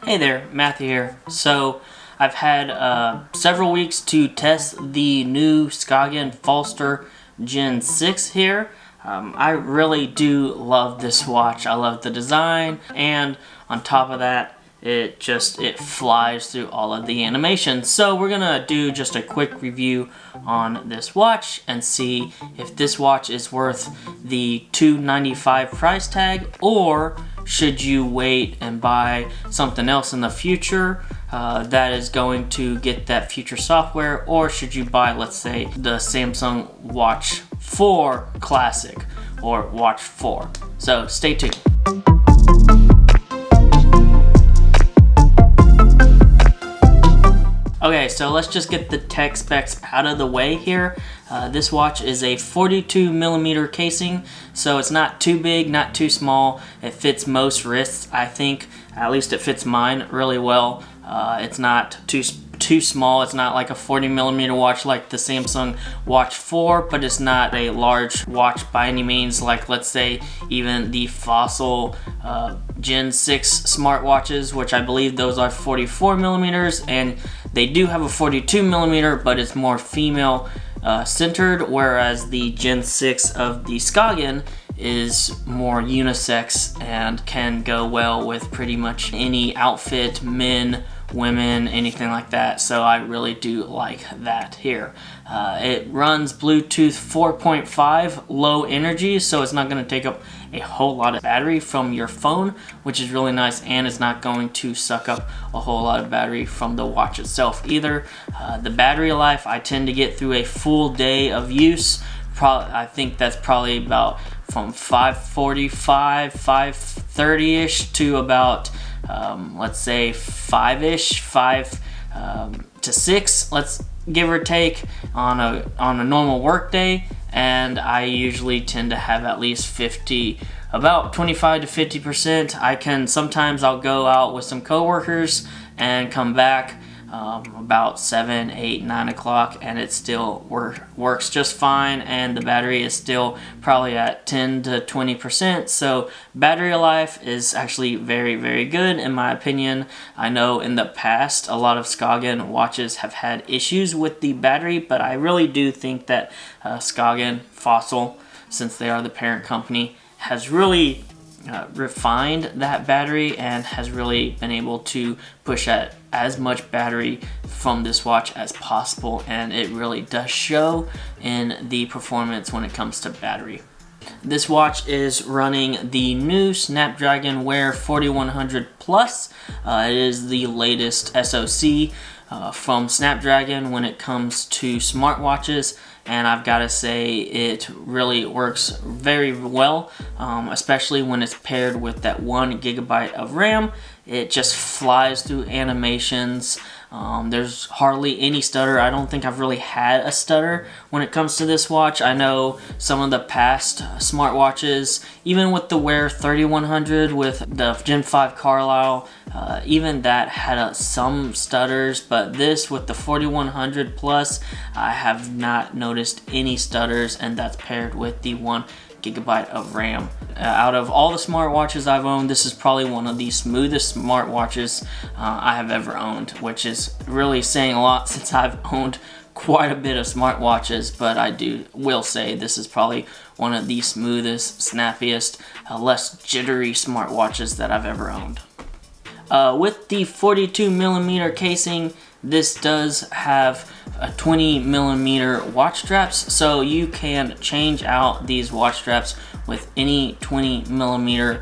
Hey there, Matthew here. So I've had several weeks to test the new Skagen Falster Gen 6 here. I really do love this watch. I love the design, and on top of that, it flies through all of the animations. So we're gonna do just a quick review on this watch and see if this watch is worth the $295 price tag, or should you wait and buy something else in the future that is going to get that future software, or should you buy, let's say, the Samsung Watch 4 Classic or Watch 4. So stay tuned. Okay, so let's just get the tech specs out of the way here. This watch is a 42mm casing, so it's not too big, not too small. It fits most wrists, I think. At least it fits mine really well. It's not too small. It's not like a 40mm watch like the Samsung Watch 4, but it's not a large watch by any means, like, let's say, even the Fossil Gen 6 smartwatches, which I believe those are 44mm, and they do have a 42mm, but it's more female centered, whereas the Gen 6 of the Skagen is more unisex and can go well with pretty much any outfit, men, women, anything like that. So I really do like that here. It runs Bluetooth 4.5 low energy, so it's not going to take up a whole lot of battery from your phone, which is really nice, and it's not going to suck up a whole lot of battery from the watch itself either. The battery life, I tend to get through a full day of use. I think that's probably about from 5:45, 5:30ish to about let's say 5-ish, 5 to 6, let's give or take, on a normal work day. And I usually tend to have at least about 25 to 50%. Sometimes I'll go out with some coworkers and come back about 7, 8, 9 o'clock, and it still works just fine, and the battery is still probably at 10 to 20%. So battery life is actually very, very good in my opinion. I know in the past a lot of Skagen watches have had issues with the battery, but I really do think that Skagen Fossil, since they are the parent company, has really refined that battery and has really been able to push at as much battery from this watch as possible, and it really does show in the performance when it comes to battery. This watch is running the new Snapdragon Wear 4100 Plus. It is the latest SoC from Snapdragon when it comes to smartwatches, and I've got to say it really works very well, especially when it's paired with that 1GB of RAM. It just flies through animations. There's hardly any stutter. I don't think I've really had a stutter when it comes to this watch. I know some of the past smartwatches, even with the Wear 3100 with the Gen 5 Carlisle, even that had some stutters, but this with the 4100 Plus, I have not noticed any stutters, and that's paired with the 1GB of RAM. Out of all the smartwatches I've owned, this is probably one of the smoothest smartwatches I have ever owned, which is really saying a lot since I've owned quite a bit of smartwatches, but I will say this is probably one of the smoothest, snappiest, less jittery smartwatches that I've ever owned. With the 42mm casing, this does have a 20mm watch straps, so you can change out these watch straps with any 20mm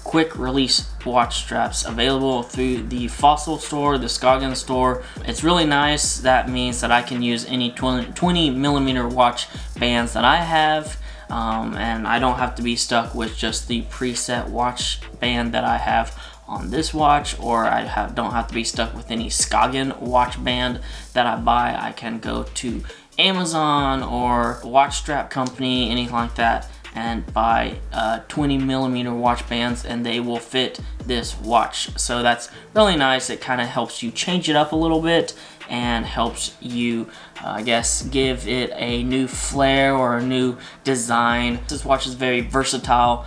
quick release watch straps available through the Fossil store, the Skagen store. It's really nice. That means that I can use any 20mm watch bands that I have, and I don't have to be stuck with just the preset watch band that I have on this watch, or don't have to be stuck with any Skagen watch band that I buy. I can go to Amazon or watch strap company, anything like that, and buy 20mm watch bands, and they will fit this watch. So that's really nice. It kind of helps you change it up a little bit and helps you, I guess, give it a new flair or a new design. This watch is very versatile.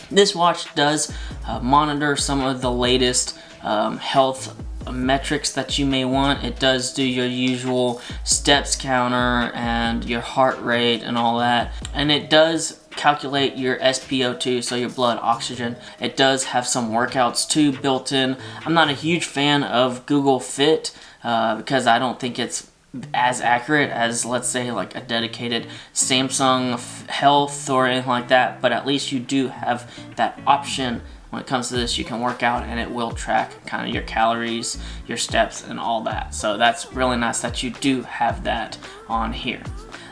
This watch does monitor some of the latest health metrics that you may want. It does do your usual steps counter and your heart rate and all that, and it does calculate your SpO2, so your blood oxygen. It does have some workouts too built in. I'm not a huge fan of Google Fit because I don't think it's as accurate as, let's say, like a dedicated Samsung Health or anything like that, but at least you do have that option. When it comes to this, you can work out and it will track kind of your calories, your steps, and all that. So that's really nice that you do have that on here.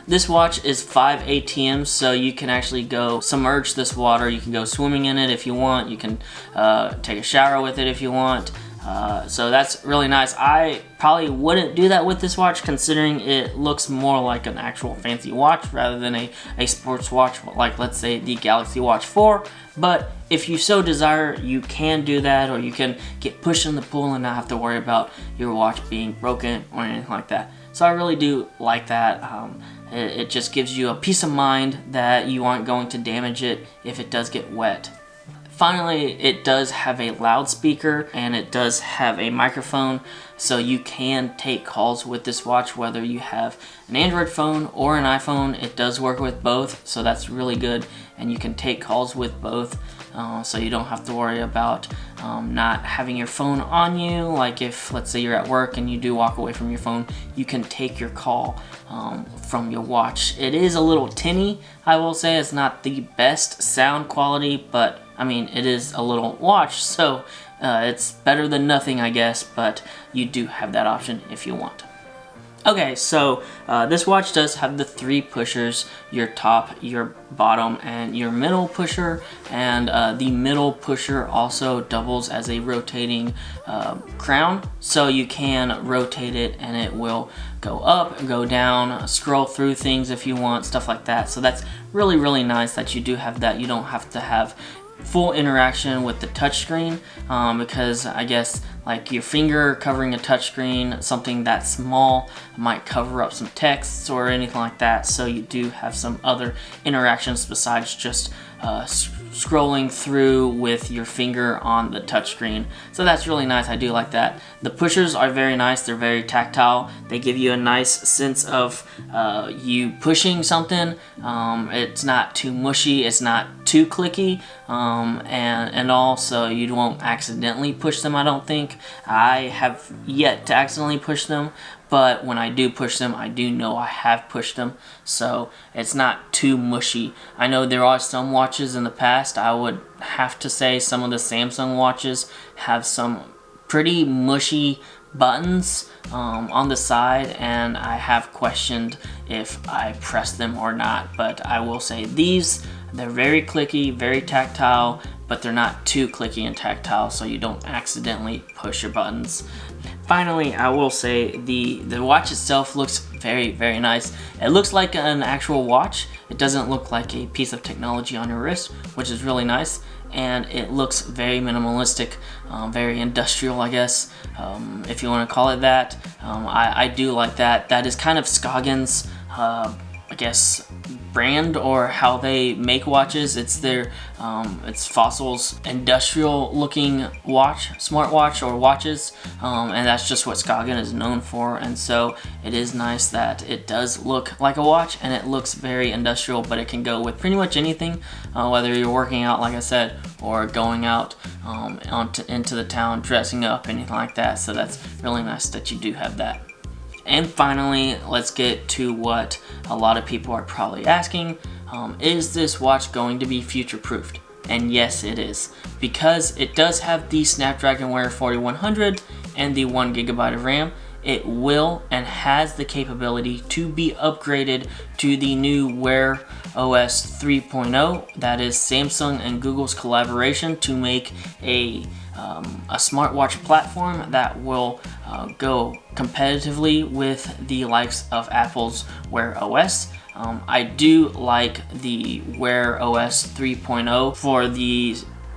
This watch is 5 ATMs, so you can actually go submerge this water. You can go swimming in it if you want. You can take a shower with it if you want. So that's really nice. I probably wouldn't do that with this watch, considering it looks more like an actual fancy watch rather than a sports watch, like let's say the Galaxy Watch 4. But if you so desire, you can do that, or you can get pushed in the pool and not have to worry about your watch being broken or anything like that. So I really do like that. It just gives you a peace of mind that you aren't going to damage it if it does get wet. Finally, it does have a loudspeaker and it does have a microphone, so you can take calls with this watch whether you have an Android phone or an iPhone. It does work with both, so that's really good, and you can take calls with both, so you don't have to worry about not having your phone on you. Like if, let's say, you're at work and you do walk away from your phone, you can take your call from your watch. It is a little tinny, I will say. It's not the best sound quality, but I mean, it is a little watch, so it's better than nothing, I guess, but you do have that option if you want. Okay, so this watch does have the 3 pushers: your top, your bottom, and your middle pusher, and the middle pusher also doubles as a rotating crown, so you can rotate it and it will go up, go down, scroll through things if you want, stuff like that. So that's really, really nice that you do have that. You don't have to have full interaction with the touchscreen, because I guess like your finger covering a touchscreen, something that small, might cover up some texts or anything like that. So you do have some other interactions besides just scrolling through with your finger on the touchscreen. So that's really nice. I do like that. The pushers are very nice. They're very tactile. They give you a nice sense of you pushing something. It's not too mushy. It's not too clicky. And also you won't accidentally push them, I don't think. I have yet to accidentally push them, but when I do push them, I do know I have pushed them, so it's not too mushy. I know there are some watches in the past, I would have to say some of the Samsung watches have some pretty mushy buttons on the side, and I have questioned if I press them or not. But I will say these, they're very clicky, very tactile, but they're not too clicky and tactile, so you don't accidentally push your buttons. Finally, I will say the watch itself looks very, very nice. It looks like an actual watch. It doesn't look like a piece of technology on your wrist, which is really nice. And it looks very minimalistic, very industrial, I guess, if you want to call it that. I do like that. That is kind of Skagen's, I guess, brand, or how they make watches. It's their it's Fossil's industrial looking watch, smartwatch, or watches, and that's just what Skagen is known for. And so it is nice that it does look like a watch and it looks very industrial, but it can go with pretty much anything, whether you're working out, like I said, or going out into the town, dressing up, anything like that. So that's really nice that you do have that. And finally, let's get to what a lot of people are probably asking. Is this watch going to be future-proofed? And yes, it is, because it does have the Snapdragon Wear 4100 and the 1GB of RAM. It will and has the capability to be upgraded to the new Wear OS 3.0. That is Samsung and Google's collaboration to make a smartwatch platform that will go competitively with the likes of Apple's Wear OS. I do like the Wear OS 3.0 for the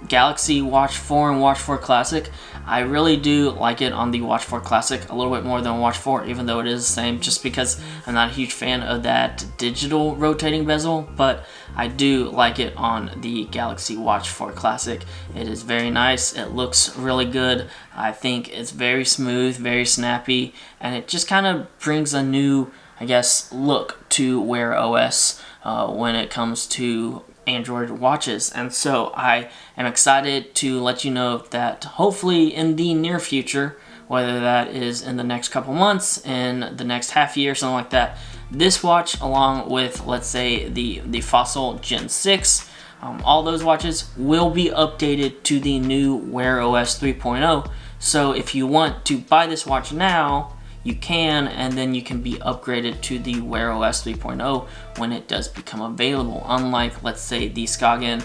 Galaxy Watch 4 and Watch 4 Classic. I really do like it on the Watch 4 Classic a little bit more than Watch 4, even though it is the same, just because I'm not a huge fan of that digital rotating bezel, but I do like it on the Galaxy Watch 4 Classic. It is very nice, it looks really good, I think it's very smooth, very snappy, and it just kind of brings a new, I guess, look to Wear OS when it comes to Android watches. And so I am excited to let you know that hopefully in the near future, whether that is in the next couple months, in the next half year, something like that, this watch along with, let's say, the Fossil Gen 6, all those watches will be updated to the new Wear OS 3.0. So if you want to buy this watch now, you can, and then you can be upgraded to the Wear OS 3.0 when it does become available. Unlike, let's say, the Skagen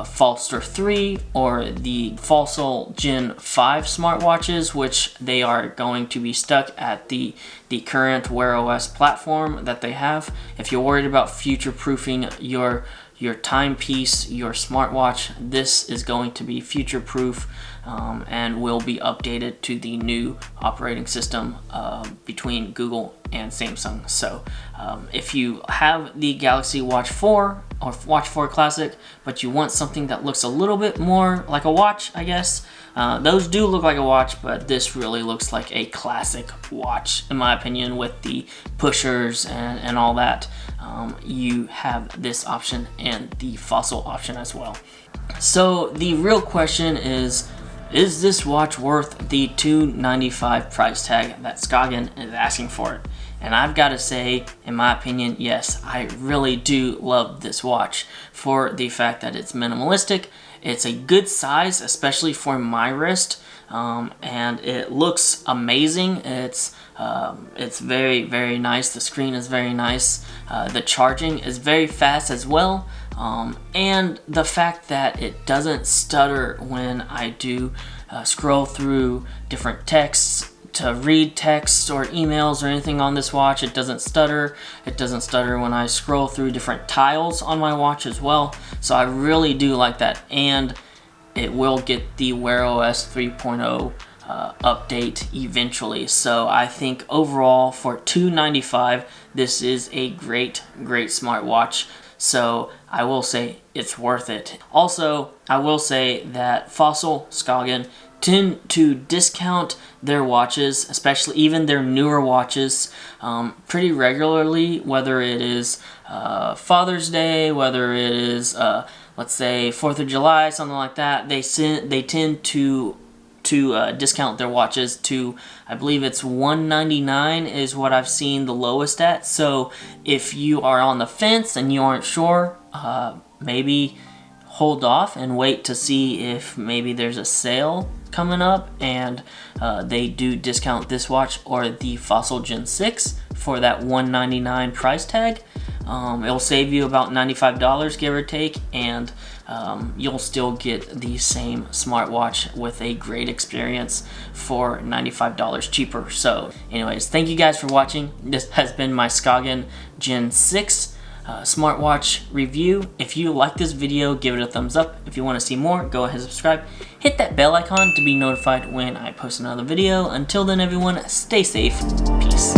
Falster 3 or the Fossil Gen 5 smartwatches, which they are going to be stuck at the current Wear OS platform that they have. If you're worried about future-proofing your timepiece, your smartwatch, this is going to be future-proof and will be updated to the new operating system between Google and Samsung. So if you have the Galaxy Watch 4 or Watch 4 Classic, but you want something that looks a little bit more like a watch, I guess, those do look like a watch, but this really looks like a classic watch, in my opinion, with the pushers and all that. You have this option and the Fossil option as well. So the real question is this watch worth the $295 price tag that Skagen is asking for it? And I've got to say, in my opinion, yes, I really do love this watch for the fact that it's minimalistic. It's a good size, especially for my wrist, and it looks amazing. It's very, very nice. The screen is very nice. The charging is very fast as well. And the fact that it doesn't stutter when I do scroll through different texts to read texts or emails or anything on this watch. It doesn't stutter. It doesn't stutter when I scroll through different tiles on my watch as well. So I really do like that, and it will get the Wear OS 3.0 update eventually. So I think overall for $295, this is a great smartwatch. So I will say it's worth it. Also, I will say that Fossil, Skagen tend to discount their watches, especially even their newer watches, pretty regularly, whether it is Father's Day, whether it is, let's say, 4th of July, something like that. They tend to discount their watches to, I believe it's $199 is what I've seen the lowest at. So if you are on the fence and you aren't sure, maybe hold off and wait to see if maybe there's a sale coming up and they do discount this watch or the Fossil Gen 6 for that $199 price tag. It'll save you about $95, give or take, and you'll still get the same smartwatch with a great experience for $95 cheaper. So anyways, thank you guys for watching. This has been my Skagen Gen 6 smartwatch review. If you like this video, give it a thumbs up. If you want to see more, go ahead and subscribe. Hit that bell icon to be notified when I post another video. Until then, everyone, stay safe. Peace.